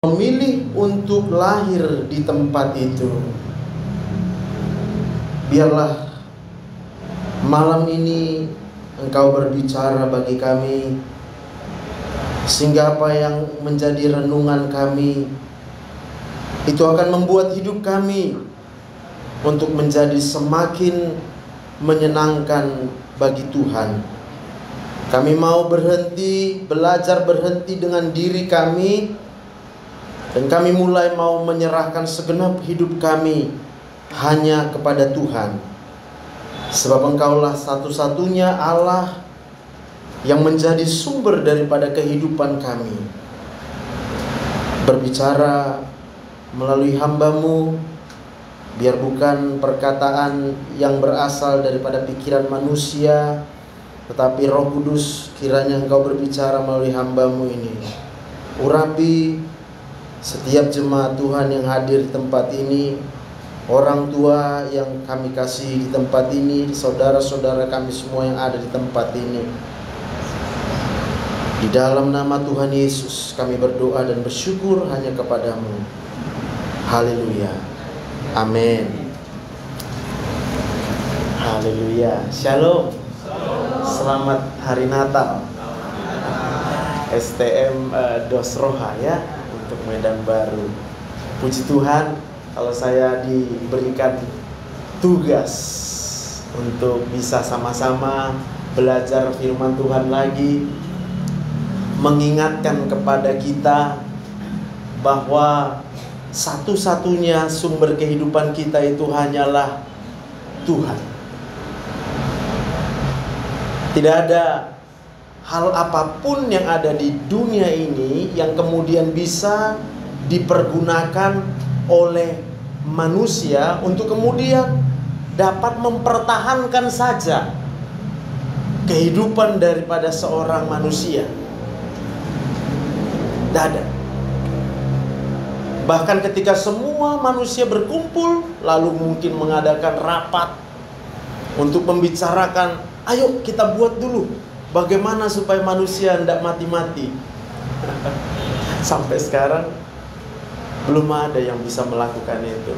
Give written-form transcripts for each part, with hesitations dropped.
memilih untuk lahir di tempat itu. Biarlah malam ini Engkau berbicara bagi kami, sehingga apa yang menjadi renungan kami itu akan membuat hidup kami untuk menjadi semakin menyenangkan bagi Tuhan. Kami mau belajar berhenti dengan diri kami, dan kami mulai mau menyerahkan segenap hidup kami hanya kepada Tuhan. Sebab Engkaulah satu-satunya Allah yang menjadi sumber daripada kehidupan kami. Berbicara melalui hamba-Mu, biar bukan perkataan yang berasal daripada pikiran manusia, tetapi Roh Kudus kiranya Engkau berbicara melalui hamba-Mu ini. Urapi setiap jemaat Tuhan yang hadir di tempat ini, orang tua yang kami kasih di tempat ini, saudara-saudara kami semua yang ada di tempat ini. Di dalam nama Tuhan Yesus kami berdoa dan bersyukur hanya kepada-Mu. Haleluya. Amin. Haleluya. Shalom. Selamat hari Natal. STM Dosroha ya, untuk Medan Baru. Puji Tuhan, kalau saya diberikan tugas untuk bisa sama-sama belajar firman Tuhan lagi, mengingatkan kepada kita bahwa satu-satunya sumber kehidupan kita itu hanyalah Tuhan. Tidak ada hal apapun yang ada di dunia ini yang kemudian bisa dipergunakan oleh manusia untuk kemudian dapat mempertahankan saja kehidupan daripada seorang manusia. Tidak ada. Bahkan ketika semua manusia berkumpul, lalu mungkin mengadakan rapat untuk membicarakan, ayo kita buat dulu bagaimana supaya manusia tidak mati-mati. Sampai sekarang belum ada yang bisa melakukan itu.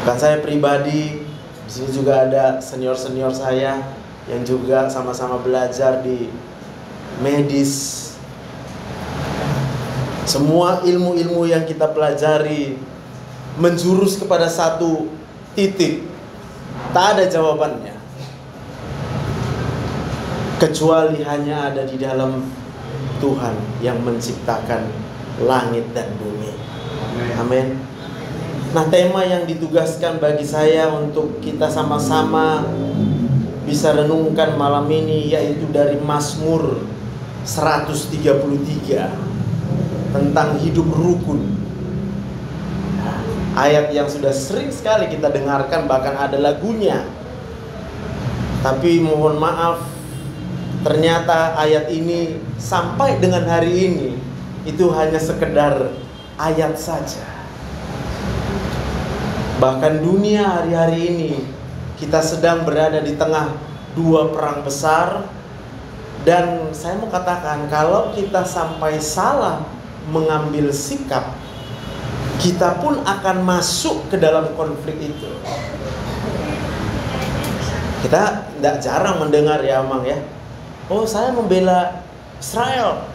Bukan saya pribadi, di sini juga ada senior-senior saya yang juga sama-sama belajar di medis. Semua ilmu-ilmu yang kita pelajari menjurus kepada satu titik. Tak ada jawabannya, kecuali hanya ada di dalam Tuhan yang menciptakan langit dan bumi. Amin. Nah, tema yang ditugaskan bagi saya untuk kita sama-sama bisa renungkan malam ini yaitu dari Mazmur 133 tentang hidup rukun. Ayat yang sudah sering sekali kita dengarkan, bahkan ada lagunya. Tapi mohon maaf, ternyata ayat ini sampai dengan hari ini itu hanya sekedar ayat saja. Bahkan dunia hari-hari ini kita sedang berada di tengah dua perang besar. Dan saya mau katakan, kalau kita sampai salah mengambil sikap, kita pun akan masuk ke dalam konflik itu. Kita tidak jarang mendengar ya Amang ya, oh saya membela Israel,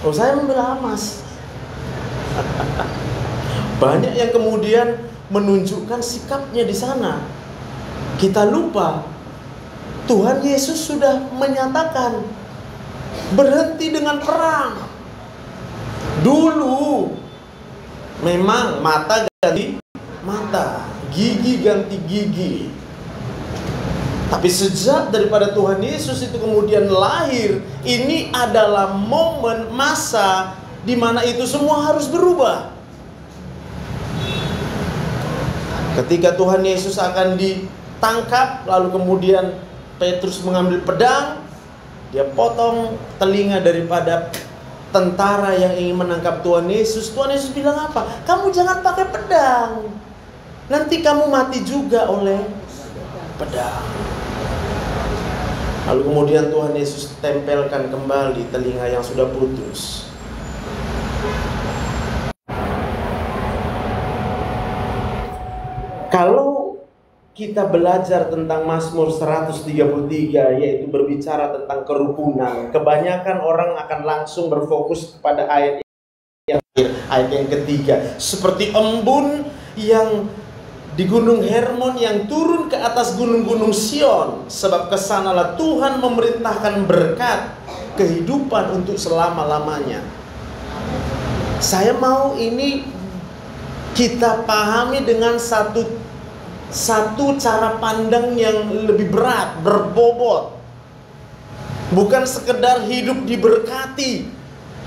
oh saya membela Hamas. Banyak yang kemudian menunjukkan sikapnya di sana. Kita lupa Tuhan Yesus sudah menyatakan berhenti dengan perang. Dulu memang mata ganti mata, gigi ganti gigi. Tapi sejak daripada Tuhan Yesus itu kemudian lahir, ini adalah momen masa di mana itu semua harus berubah. Ketika Tuhan Yesus akan ditangkap, lalu kemudian Petrus mengambil pedang, dia potong telinga daripada tentara yang ingin menangkap Tuhan Yesus. Tuhan Yesus bilang apa? Kamu jangan pakai pedang, nanti kamu mati juga oleh pedang. Lalu kemudian Tuhan Yesus tempelkan kembali telinga yang sudah putus. Kalau kita belajar tentang Mazmur 133, yaitu berbicara tentang kerukunan, kebanyakan orang akan langsung berfokus kepada ayat yang terakhir, ayat yang ketiga. Seperti embun yang di Gunung Hermon yang turun ke atas gunung-gunung Sion, sebab kesanalah Tuhan memerintahkan berkat kehidupan untuk selama-lamanya. Saya mau ini kita pahami dengan satu cara pandang yang lebih berat, berbobot. Bukan sekedar hidup diberkati.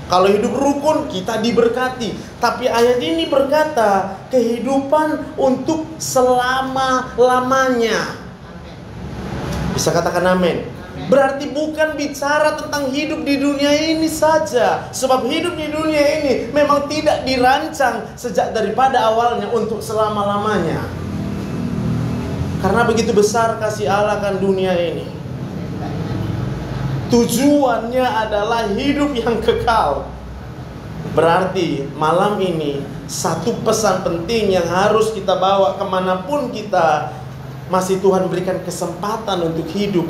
Kalau hidup rukun kita diberkati, tapi ayat ini berkata kehidupan untuk selama-lamanya. Bisa katakan amin. Berarti bukan bicara tentang hidup di dunia ini saja. Sebab hidup di dunia ini memang tidak dirancang sejak daripada awalnya untuk selama-lamanya. Karena begitu besar kasih Allah kan dunia ini. Tujuannya adalah hidup yang kekal. Berarti malam ini satu pesan penting yang harus kita bawa kemanapun kita masih Tuhan berikan kesempatan untuk hidup.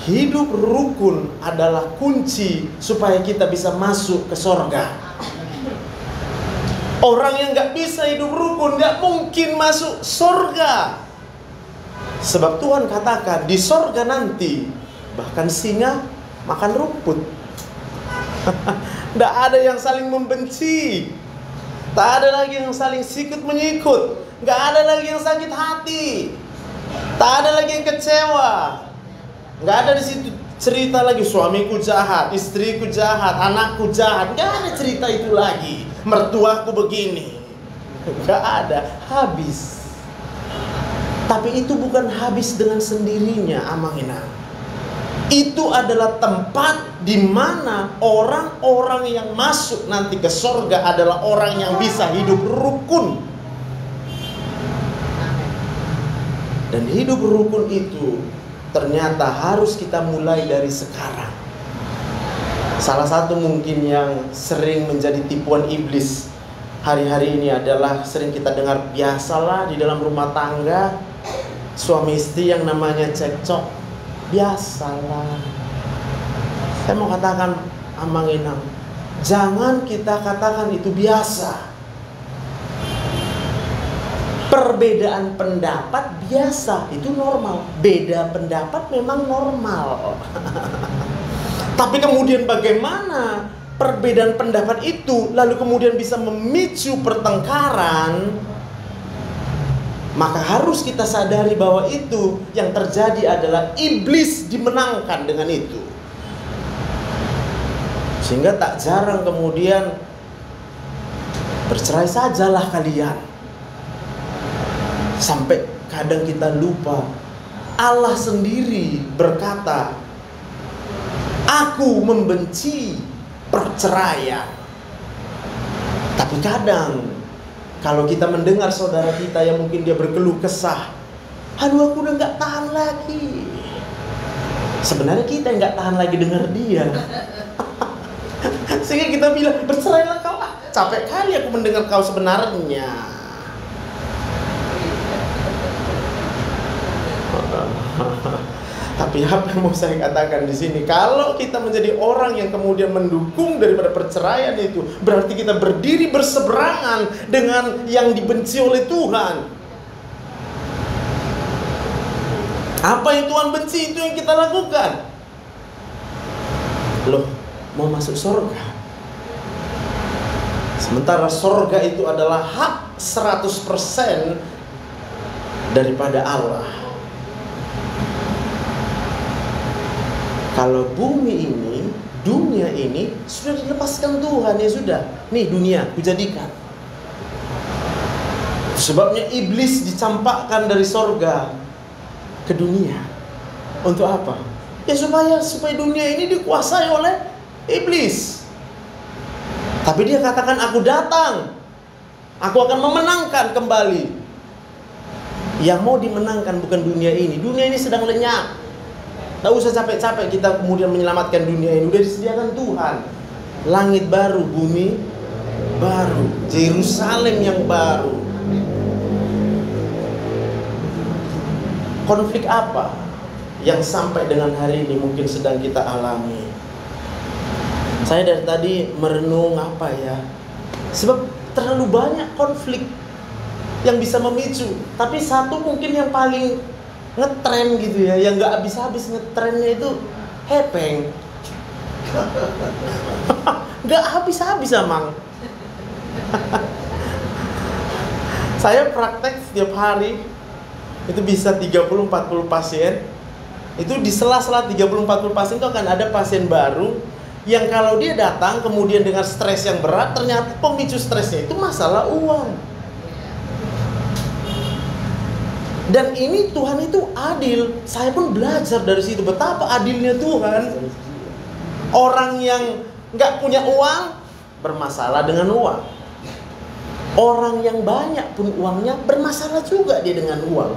Hidup rukun adalah kunci supaya kita bisa masuk ke sorga. Orang yang gak bisa hidup rukun gak mungkin masuk sorga. Sebab Tuhan katakan di sorga nanti bahkan singa makan rumput. Tidak ada yang saling membenci. Tak ada lagi yang saling sikut menyikut. Gak ada lagi yang sakit hati. Tak ada lagi yang kecewa. Gak ada di situ cerita lagi suamiku jahat, istriku jahat, anakku jahat. Gak ada cerita itu lagi. Mertuaku begini. Gak ada. Habis. Tapi itu bukan habis dengan sendirinya, Amang-Inang. Itu adalah tempat di mana orang-orang yang masuk nanti ke sorga adalah orang yang bisa hidup rukun. Dan hidup rukun itu ternyata harus kita mulai dari sekarang. Salah satu mungkin yang sering menjadi tipuan iblis hari-hari ini adalah sering kita dengar, biasalah di dalam rumah tangga suami istri yang namanya cekcok. Biasalah. Saya mau katakan, Amang-Inang, jangan kita katakan itu biasa. Perbedaan pendapat biasa, itu normal. Beda pendapat memang normal. Tapi kemudian bagaimana perbedaan pendapat itu lalu kemudian bisa memicu pertengkaran? Maka harus kita sadari bahwa itu yang terjadi adalah iblis dimenangkan dengan itu. Sehingga tak jarang kemudian bercerai sajalah kalian. Sampai kadang kita lupa Allah sendiri berkata, aku membenci perceraian. Tapi kadang kalau kita mendengar saudara kita yang mungkin dia berkeluh kesah, aduh aku udah gak tahan lagi. Sebenarnya kita yang gak tahan lagi dengar dia. Sehingga kita bilang, bercerailah kau, capek kali aku mendengar kau sebenarnya. Tapi apa yang mau saya katakan di sini? Kalau kita menjadi orang yang kemudian mendukung daripada perceraian itu, berarti kita berdiri berseberangan dengan yang dibenci oleh Tuhan. Apa yang Tuhan benci itu yang kita lakukan. Loh, mau masuk surga. Sementara surga itu adalah hak 100% daripada Allah. Kalau bumi ini, dunia ini sudah dilepaskan Tuhan, ya sudah. Nih dunia, kujadikan. Sebabnya iblis dicampakkan dari sorga ke dunia. Untuk apa? Ya supaya dunia ini dikuasai oleh iblis. Tapi dia katakan, aku datang, aku akan memenangkan kembali. Yang mau dimenangkan bukan dunia ini. Dunia ini sedang lenyap. Tak usah capek-capek kita kemudian menyelamatkan dunia ini. Udah disediakan Tuhan. Langit baru, bumi baru, Yerusalem yang baru. Konflik apa yang sampai dengan hari ini mungkin sedang kita alami? Saya dari tadi merenung apa ya, sebab terlalu banyak konflik yang bisa memicu. Tapi satu mungkin yang paling ngetren gitu ya, yang gak habis-habis ngetrennya itu hepeng. Gak habis-habis Amang. Saya praktek setiap hari itu bisa 30-40 pasien. Itu di sela-sela 30-40 pasien itu akan ada pasien baru yang kalau dia datang kemudian dengan stres yang berat, ternyata pemicu stresnya itu masalah uang. Dan ini Tuhan itu adil. Saya pun belajar dari situ betapa adilnya Tuhan. Orang yang nggak punya uang bermasalah dengan uang. Orang yang banyak pun uangnya bermasalah juga dia dengan uang.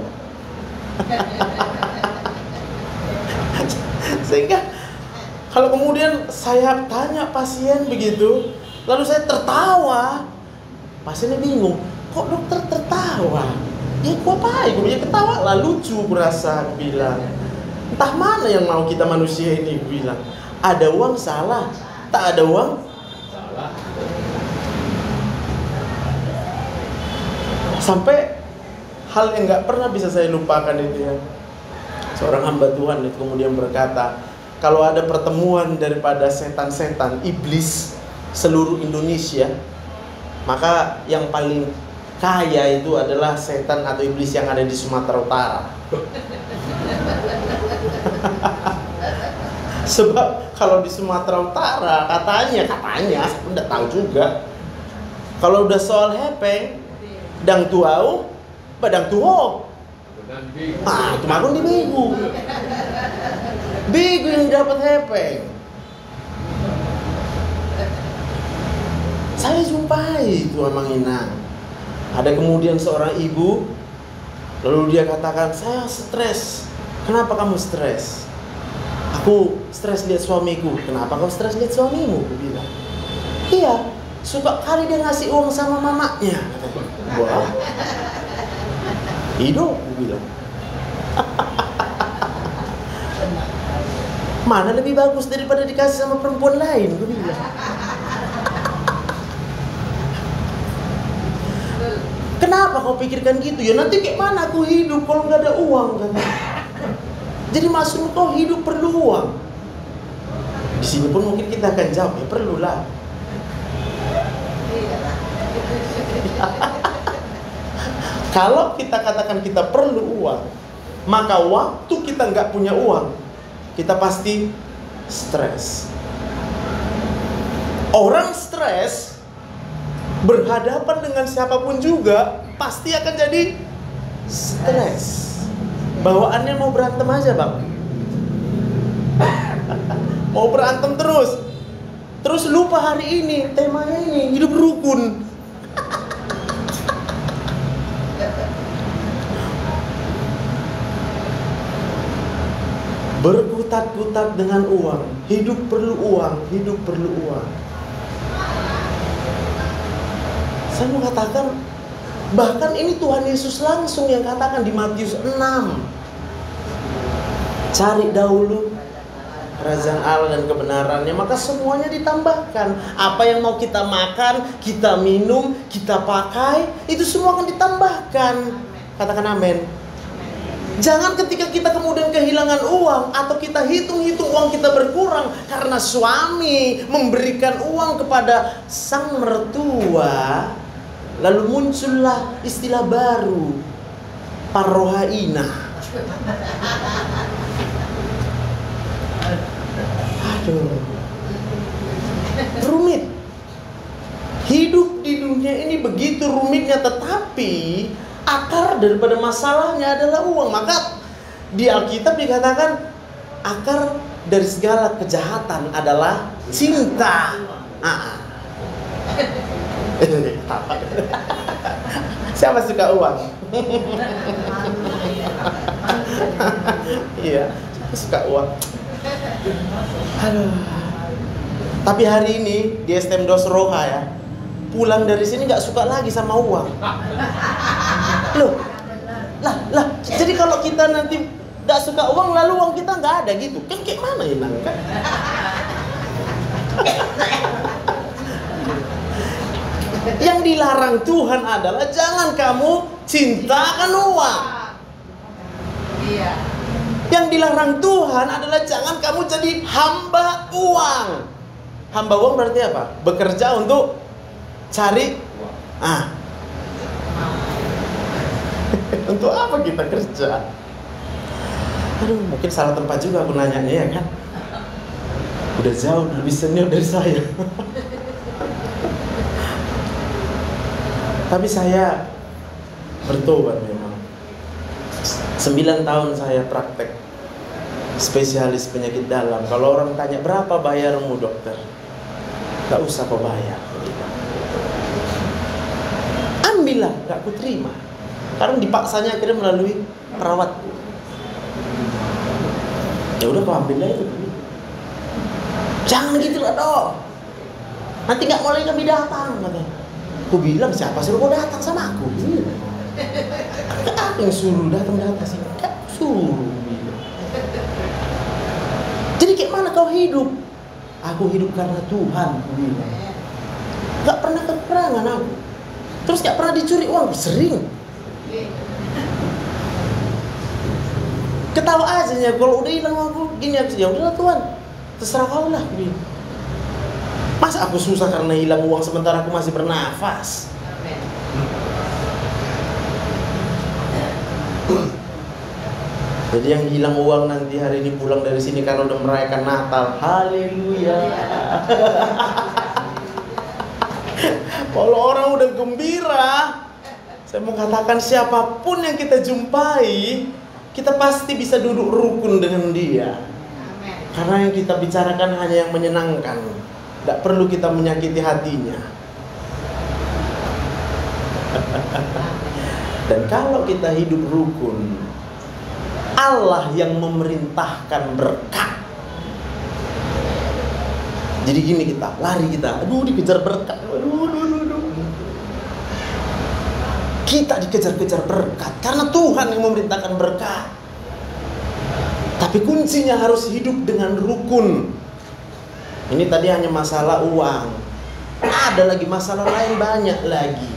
Sehingga kalau kemudian saya tanya pasien begitu, lalu saya tertawa, pasiennya bingung, kok dokter tertawa? Ya gua apa? Gua punya ketawa lah, lucu berasa, bilang. Entah mana yang mau kita manusia ini, bilang. Ada uang salah, tak ada uang salah. Sampai hal yang nggak pernah bisa saya lupakan itu ya. Seorang hamba Tuhan itu kemudian berkata, kalau ada pertemuan daripada setan-setan, iblis seluruh Indonesia, maka yang paling kaya itu adalah setan atau iblis yang ada di Sumatera Utara. Sebab kalau di Sumatera Utara katanya saya pun tidak tahu juga, kalau udah soal hepeng, dang tuau, badang tuho, itu makun di begu yang dapat hepeng. Saya jumpai itu Amang Inang. Ada kemudian seorang ibu, lalu dia katakan, saya stres. Kenapa kamu stres? Aku stres lihat suamiku. Kenapa kau stres lihat suamimu? Aku bilang, iya, suka kali dia ngasih uang sama mamanya. Wah, hidup, aku bilang. Mana lebih bagus daripada dikasih sama perempuan lain, aku bilang. Kenapa kau pikirkan gitu? Ya nanti kayak mana aku hidup kalau nggak ada uang, kan? Jadi maksud kau hidup perlu uang. Di sini pun mungkin kita akan jawab, ya perlulah. Kalau kita katakan kita perlu uang, maka waktu kita nggak punya uang, kita pasti stres. Orang stres berhadapan dengan siapapun juga pasti akan jadi stres. Bawaannya mau berantem aja, Bang. Mau berantem terus. Terus lupa hari ini temanya ini hidup rukun. Berkutat-kutat dengan uang. Hidup perlu uang, hidup perlu uang. Saya mau katakan, bahkan ini Tuhan Yesus langsung yang katakan di Matius 6. Cari dahulu kerajaan Allah dan kebenarannya, maka semuanya ditambahkan. Apa yang mau kita makan, kita minum, kita pakai, itu semua akan ditambahkan. Katakan amin. Jangan ketika kita kemudian kehilangan uang, atau kita hitung-hitung uang kita berkurang karena suami memberikan uang kepada sang mertua, lalu muncullah istilah baru, parrohaina. Aduh, rumit. Hidup di dunia ini begitu rumitnya, tetapi akar daripada masalahnya adalah uang. Maka di Alkitab dikatakan akar dari segala kejahatan adalah cinta. Siapa suka uang? Iya, siapa suka uang? Aduh. Tapi hari ini di STM Dos Roha ya, pulang dari sini nggak suka lagi sama uang. Loh, Lah, jadi kalau kita nanti nggak suka uang, lalu uang kita nggak ada gitu, kan kayak mana hilang kan? Yang dilarang Tuhan adalah jangan kamu cintakan uang. Iya. Yang dilarang Tuhan adalah jangan kamu jadi hamba uang. Hamba uang berarti apa? Bekerja untuk cari untuk apa kita kerja? Aduh, mungkin salah tempat juga aku nanyanya ya kan? Udah jauh lebih senior dari saya. Tapi saya bertobat memang. 9 tahun saya praktek spesialis penyakit dalam. Kalau orang tanya berapa bayarmu dokter, gak usah kau bayar. Ambillah, gak ku terima. Karena dipaksanya akhirnya melalui perawatku. Ya udah kau ambillah itu. Jangan gitu lah dok. Nanti gak mulai kami datang katanya. Aku bilang siapa suruh kau datang sama aku? Aku yang suruh datang sih. Gak suruh. Jadi kayak mana kau hidup? Aku hidup karena Tuhan. Gak pernah kekurangan aku. Terus gak pernah dicuri uang. Sering. Ketawa aja ya. Kalau udah hilang aku gini aja. Ya udahlah Tuhan, terserah kau lah. Masa aku susah karena hilang uang sementara aku masih bernafas? Jadi yang hilang uang nanti hari ini pulang dari sini karena udah merayakan Natal. Haleluya. Kalau orang udah gembira, saya mau katakan siapapun yang kita jumpai, kita pasti bisa duduk rukun dengan dia. Karena yang kita bicarakan hanya yang menyenangkan. Tidak perlu kita menyakiti hatinya. Dan kalau kita hidup rukun, Allah yang memerintahkan berkat. Jadi gini kita, lari kita, aduh dikejar berkat, aduh. Kita dikejar-kejar berkat karena Tuhan yang memerintahkan berkat. Tapi kuncinya harus hidup dengan rukun. Ini tadi hanya masalah uang. Ada lagi masalah lain banyak lagi.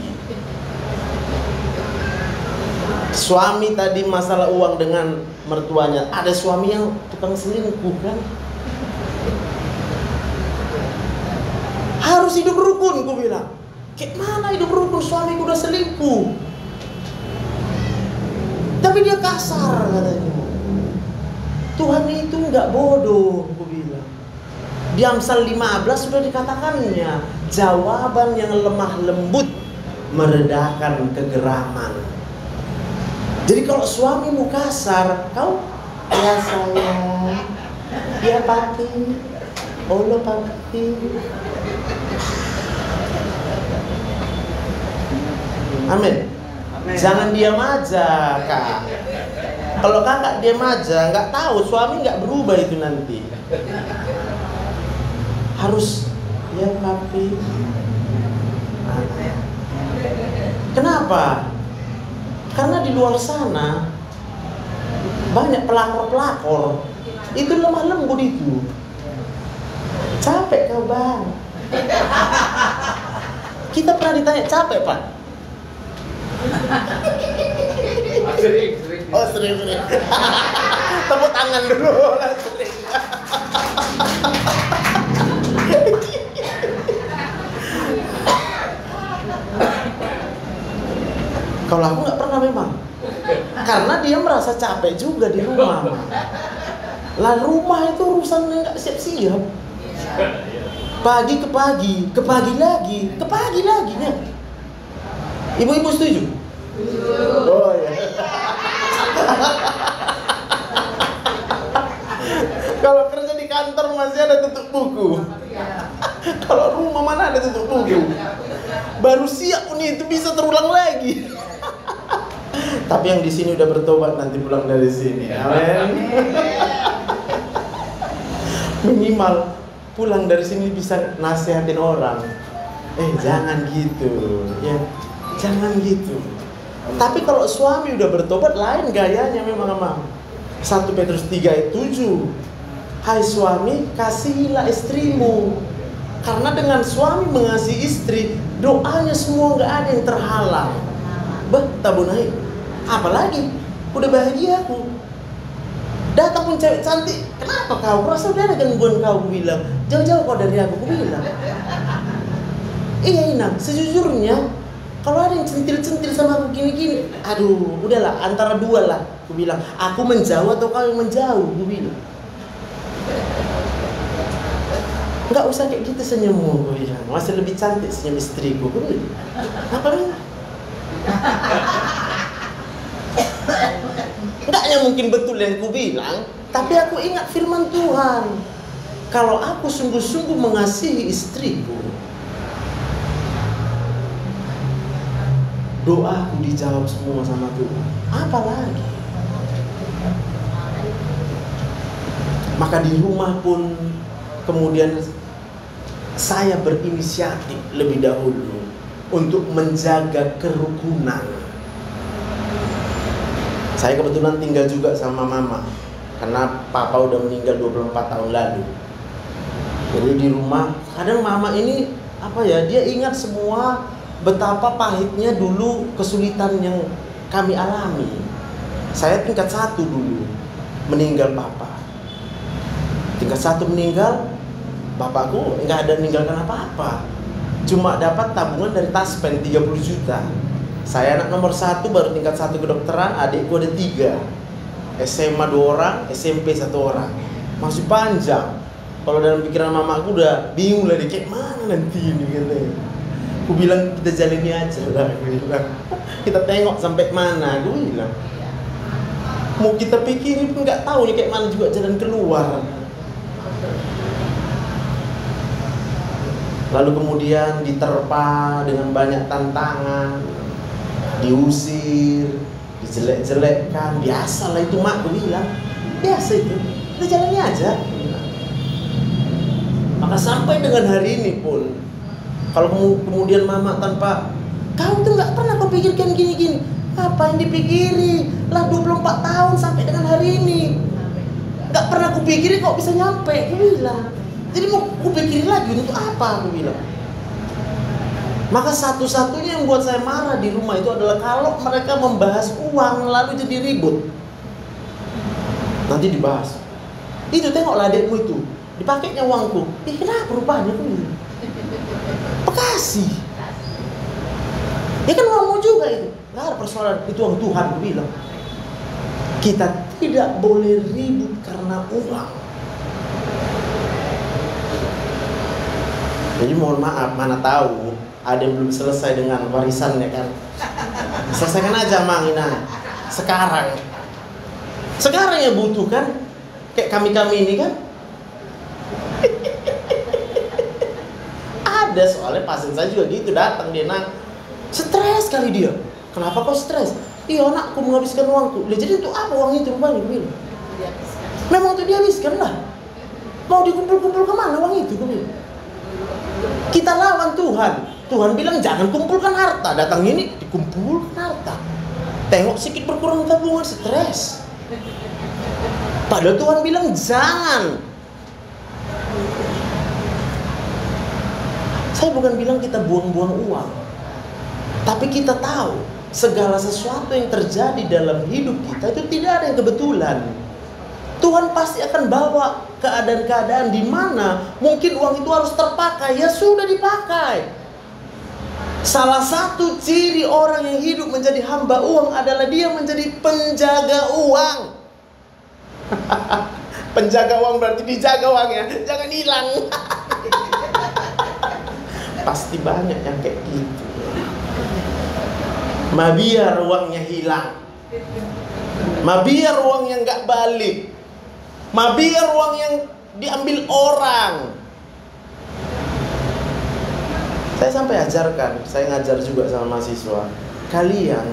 Suami tadi masalah uang dengan mertuanya. Ada suami yang tukang selingkuh kan? Harus hidup rukun, ku bilang. Kayak mana hidup rukun, suamiku udah selingkuh. Tapi dia kasar katanya. Tuhan itu nggak bodoh, ku bilang. Di Amsal 15 sudah dikatakannya, jawaban yang lemah lembut meredakan kegeraman. Jadi kalau suamimu kasar, kau ya sayang, ya papi, Allah papi. Amin. Jangan diam aja kak. Kalau kakak diam aja, nggak tahu suami nggak berubah itu nanti. Harus ya papi. Kenapa? Karena di luar sana banyak pelakor-pelakor. Itu lemah lembut itu. Capek kau bang. Kita pernah ditanya capek pak? Sering. Oh sering. Tepuk tangan dulu. Sering. Kalau aku nggak pernah memang, karena dia merasa capek juga di rumah. Lah rumah itu urusan nggak siap-siap. Pagi ke pagi lagi nih. Ibu-ibu setuju? Oh ya. Kalau kerja di kantor masih ada tutup buku. Kalau rumah mana ada tutup buku? Baru siap nih itu bisa terulang lagi. Tapi yang di sini udah bertobat nanti pulang dari sini. Amin. Minimal pulang dari sini bisa nasihatin orang. Jangan gitu, ya. Jangan gitu. Tapi kalau suami udah bertobat, lain gayanya memang Mam. 1 Petrus 3 ayat 7. Hai suami, kasihilah istrimu. Karena dengan suami mengasihi istri, doanya semua gak ada yang terhalang. Tabunai. Apalagi, udah bahagia aku. Datang pun cewek cantik, kenapa kau? Rasa udah ada gangguan kau, bilang. Jauh-jauh kau dari aku bilang. Iya Inang, sejujurnya kalau ada yang centil-centil sama aku gini-gini, aduh, udahlah, antara dua lah. Aku bilang, aku menjauh atau kau yang menjauh, aku bilang. Nggak usah kayak gitu senyummu, aku bilang. Masih lebih cantik senyum istriku, aku bilang. Apa nih? Enggaknya mungkin betul yang ku bilang, tapi aku ingat firman Tuhan. Kalau aku sungguh-sungguh mengasihi istriku, doaku dijawab semua sama Tuhan. Apalagi? Maka di rumah pun kemudian saya berinisiatif lebih dahulu untuk menjaga kerukunan. Saya kebetulan tinggal juga sama mama, karena papa udah meninggal 24 tahun lalu. Jadi di rumah, kadang mama ini dia ingat semua betapa pahitnya dulu kesulitan yang kami alami. Saya tingkat 1 dulu, meninggal papa. Tingkat 1 meninggal, bapakku nggak ada meninggalkan apa-apa. Cuma dapat tabungan dari Taspen 30 juta. Saya anak nomor 1, baru tingkat 1 kedokteran, adikku ada 3. SMA 2 orang, SMP 1 orang. Masih panjang. Kalau dalam pikiran mamaku udah bingung lah, kayak mana nanti ini katanya. Aku bilang kita jalani aja lah, aku bilang. Kita tengok sampai mana, aku bilang. Mau kita pikirin pun nggak tahu nih kayak mana juga jalan keluar. Lalu kemudian diterpa dengan banyak tantangan, diusir, dijelek-jelekkan, biasalah itu mak, gue bilang. Biasa itu, kita jalani aja. Maka sampai dengan hari ini pun, kalau kemudian mama tanpa, kau tuh nggak pernah kau pikirkan gini-gini. Apa yang dipikiri? Lah 24 tahun sampai dengan hari ini. Nggak pernah aku pikirin kok bisa nyampe, aku bilang. Jadi mau aku pikirin lagi untuk apa, aku bilang. Maka satu-satunya yang buat saya marah di rumah itu adalah kalau mereka membahas uang lalu jadi ribut. Nanti dibahas. Itu tengoklah adekmu itu, dipakainya uangku. Kenapa rupanya aku bilang. Bekasi. Ya kan uangmu juga itu. Nggak ada persoalan, itu uang Tuhan, aku bilang. Kita tidak boleh ribut karena uang. Jadi mohon maaf, mana tahu ada yang belum selesai dengan warisannya kan. Selesaikan aja Mang Ina. Sekarang yang butuh kan, kayak kami-kami ini kan. Ada soalnya pasien saya juga gitu, datang dia nang. Stres kali dia. Kenapa kau stres? Iya anakku menghabiskan uangku. Jadi untuk apa uang itu rupanya? Memang untuk dihabiskan lah. Mau dikumpul-kumpul kemana uang itu? Kita lawan Tuhan. Tuhan bilang jangan kumpulkan harta. Datang ini dikumpulkan harta. Tengok sedikit berkurang tabungan, stres. Padahal Tuhan bilang jangan. Saya bukan bilang kita buang-buang uang, tapi kita tahu segala sesuatu yang terjadi dalam hidup kita itu tidak ada yang kebetulan. Tuhan pasti akan bawa keadaan-keadaan di mana mungkin uang itu harus terpakai, ya sudah dipakai. Salah satu ciri orang yang hidup menjadi hamba uang adalah dia menjadi penjaga uang. Penjaga uang berarti dijaga uangnya, jangan hilang. Pasti banyak yang kayak gitu. Biar uangnya hilang, biar uangnya nggak balik, biar uang yang diambil orang. Saya sampai ajarkan, saya ngajar juga sama mahasiswa. Kalian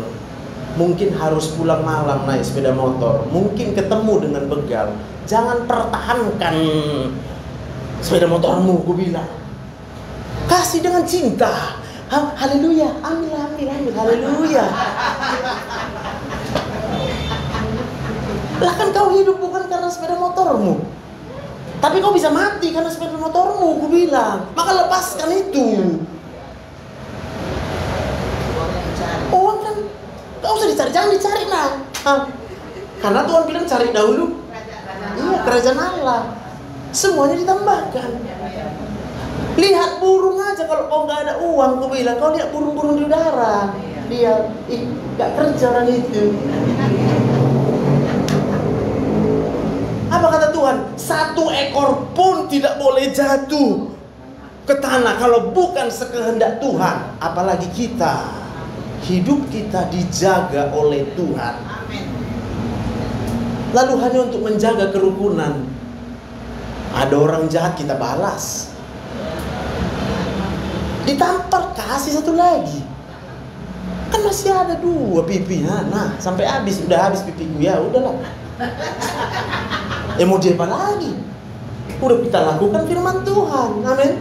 mungkin harus pulang malam naik sepeda motor, mungkin ketemu dengan begal. Jangan pertahankan sepeda motormu, gue bilang. Kasih dengan cinta. Haleluya, ambil, haleluya. Lah kan kau hidup bukan karena sepeda motormu, tapi kau bisa mati karena sepeda motormu, ku bilang. Maka lepaskan itu. Uang kan gak usah dicari, jangan dicari nah. Karena Tuhan bilang cari dahulu kerajaan Allah, semuanya ditambahkan. Lihat burung aja, kalau kau nggak ada uang, ku bilang, kau lihat burung-burung di udara, dia nggak kerja orang itu. Apa kata Tuhan? 1 ekor pun tidak boleh jatuh ke tanah kalau bukan sekehendak Tuhan. Apalagi kita, hidup kita dijaga oleh Tuhan. Lalu hanya untuk menjaga kerukunan, ada orang jahat kita balas, ditampar, kasih satu lagi. Kan masih ada 2 pipinya. Nah, sampai habis, udah habis pipiku, ya udahlah. Mau dia apa lagi? Udah kita lakukan firman Tuhan. Amin.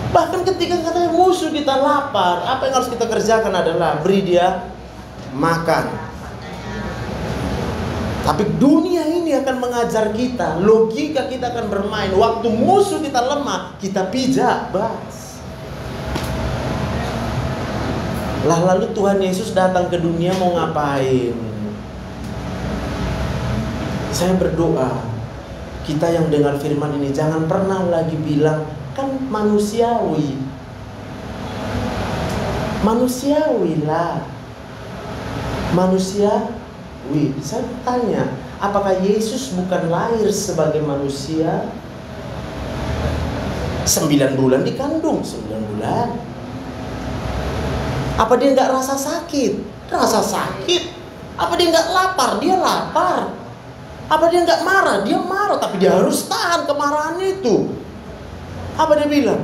Bahkan ketika katanya musuh kita lapar, apa yang harus kita kerjakan adalah beri dia makan. Tapi dunia ini akan mengajar kita, logika kita akan bermain. Waktu musuh kita lemah, kita pijak, bas. Lalu Tuhan Yesus datang ke dunia mau ngapain? Saya berdoa, kita yang dengar firman ini jangan pernah lagi bilang, kan manusiawi. Manusiawi lah. Manusiawi. Saya tanya, apakah Yesus bukan lahir sebagai manusia? 9 bulan dikandung, 9 bulan. Apa dia nggak rasa sakit? Rasa sakit. Apa dia nggak lapar? Dia lapar. Apa dia nggak marah? Dia marah, tapi dia harus tahan kemarahan itu. Apa dia bilang?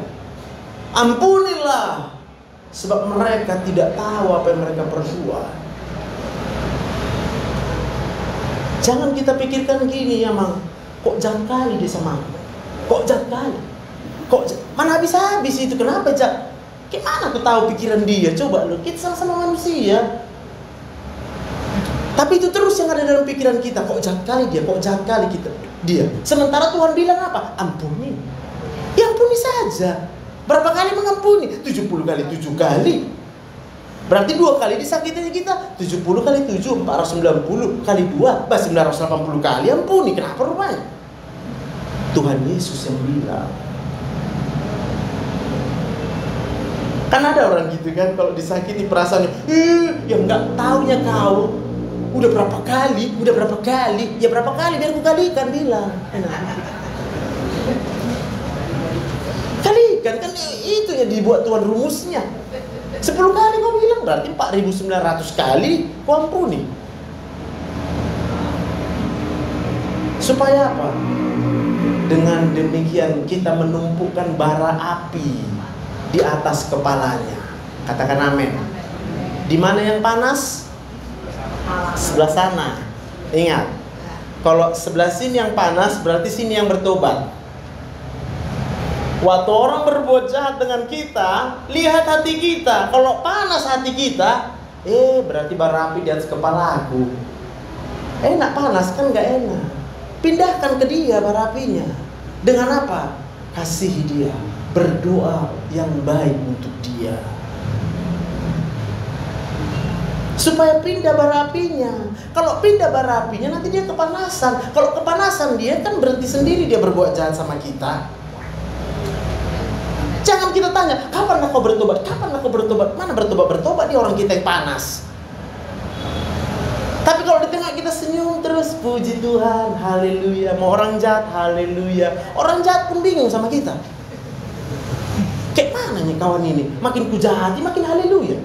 Ampunilah, sebab mereka tidak tahu apa yang mereka perbuat. Jangan kita pikirkan gini ya, Mang. Kok jahat kali dia sama aku? Kok jahat kali? Mana habis-habis itu? Kenapa jahat? Gimana aku tahu pikiran dia? Coba lu, kita sama-sama manusia. Tapi itu terus yang ada dalam pikiran kita. Kok jahat kali dia? Kok jahat kali dia? Sementara Tuhan bilang apa? Ampuni. Ya ampuni saja. Berapa kali mengampuni? 70 kali 7 kali. Berarti 2 kali disakitinya kita. 70 kali 7, 490 kali 2, 980 kali ampuni. Kenapa rupanya? Tuhan Yesus yang bilang. Kan ada orang gitu kan, kalau disakiti perasaannya, yang nggak taunya kau. Udah berapa kali? Ya berapa kali biar ku kalikan, bilang. Kalikan, kan itu yang dibuat Tuhan rumusnya. 10 kali kau bilang, berarti 4.900 kali kau ampuni. Supaya apa? Dengan demikian kita menumpukan bara api di atas kepalanya. Katakan amin. Di mana yang panas? Sebelah sana. Ingat, kalau sebelah sini yang panas, berarti sini yang bertobat. Waktu orang berbuat jahat dengan kita, lihat hati kita. Kalau panas hati kita, berarti bara api di atas kepala aku. Enak panas kan? Gak enak. Pindahkan ke dia bara apinya. Dengan apa? Kasihi dia, berdoa yang baik untuk dia, supaya pindah bara apinya. Kalau pindah bara apinya, nanti dia kepanasan. Kalau kepanasan dia, kan berhenti sendiri dia berbuat jahat sama kita. Jangan kita tanya, kapan kau bertobat? Kapan kau bertobat? Mana bertobat dia orang kita yang panas. Tapi kalau di tengah kita senyum terus, puji Tuhan, haleluya. Mau orang jahat, haleluya. Orang jahat pun bingung sama kita. Kayak mana nih kawan ini? Makin ku jahati, makin haleluya.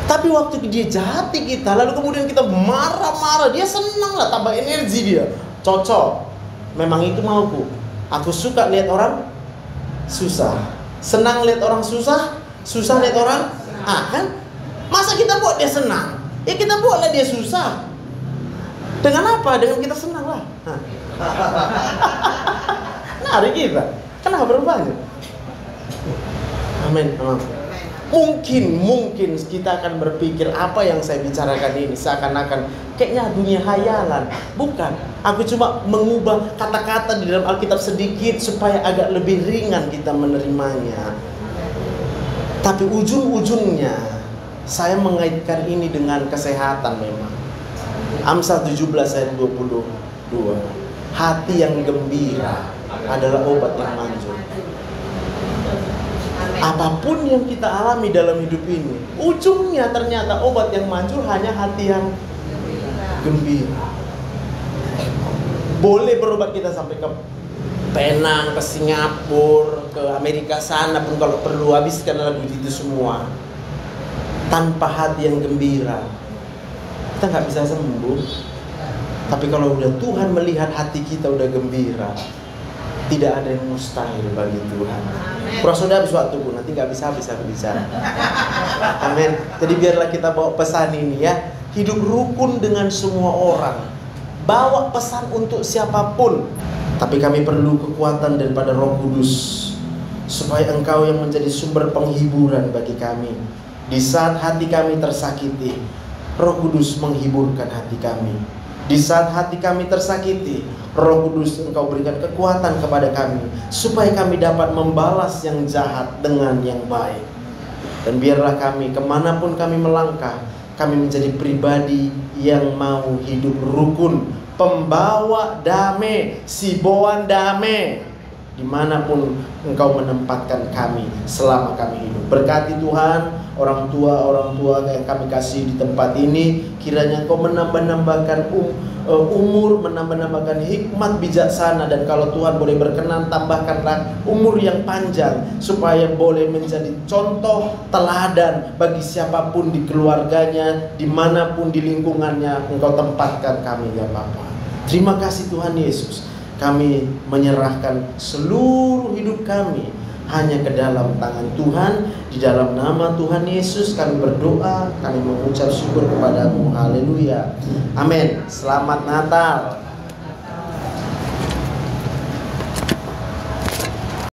Tapi waktu dia jahati kita, lalu kemudian kita marah-marah, dia senang lah, tambah energi dia. Cocok. Memang itu mauku. Aku suka lihat orang susah. Senang lihat orang susah, susah lihat orang kan? Masa kita buat dia senang? Ya kita buatlah dia susah. Dengan apa? Dengan kita senang lah. Nah, hari kita. Kenapa berubahnya? Amin. Mungkin kita akan berpikir apa yang saya bicarakan ini seakan-akan kayaknya dunia hayalan. Bukan, aku cuma mengubah kata-kata di dalam Alkitab sedikit supaya agak lebih ringan kita menerimanya. Tapi ujung-ujungnya saya mengaitkan ini dengan kesehatan memang. Amsal 17 ayat 22. Hati yang gembira adalah obat yang manjur. Apapun yang kita alami dalam hidup ini, ujungnya ternyata obat yang manjur hanya hati yang gembira. Boleh berobat kita sampai ke Penang, ke Singapura, ke Amerika sana pun kalau perlu, habiskanlah duit itu semua. Tanpa hati yang gembira, kita nggak bisa sembuh. Tapi kalau udah Tuhan melihat hati kita udah gembira, tidak ada yang mustahil bagi Tuhan. Sudah habis waktuku, nanti nggak bisa habis aku bicara. Amin. Jadi biarlah kita bawa pesan ini ya. Hidup rukun dengan semua orang. Bawa pesan untuk siapapun. Tapi kami perlu kekuatan daripada Roh Kudus, supaya Engkau yang menjadi sumber penghiburan bagi kami. Di saat hati kami tersakiti, Roh Kudus menghiburkan hati kami. Di saat hati kami tersakiti, Roh Kudus Engkau berikan kekuatan kepada kami, supaya kami dapat membalas yang jahat dengan yang baik. Dan biarlah kami, kemanapun kami melangkah, kami menjadi pribadi yang mau hidup rukun, pembawa damai, siboan damai, dimanapun Engkau menempatkan kami selama kami hidup. Berkati Tuhan orang tua yang kami kasih di tempat ini. Kiranya Engkau menambahkan umur, menambahkan hikmat bijaksana. Dan kalau Tuhan boleh berkenan, tambahkanlah umur yang panjang, supaya boleh menjadi contoh teladan bagi siapapun di keluarganya, dimanapun di lingkungannya Engkau tempatkan kami ya Bapa. Terima kasih Tuhan Yesus. Kami menyerahkan seluruh hidup kami hanya ke dalam tangan Tuhan. Di dalam nama Tuhan Yesus kami berdoa, kami mengucap syukur kepadamu. Haleluya. Amin. Selamat Natal.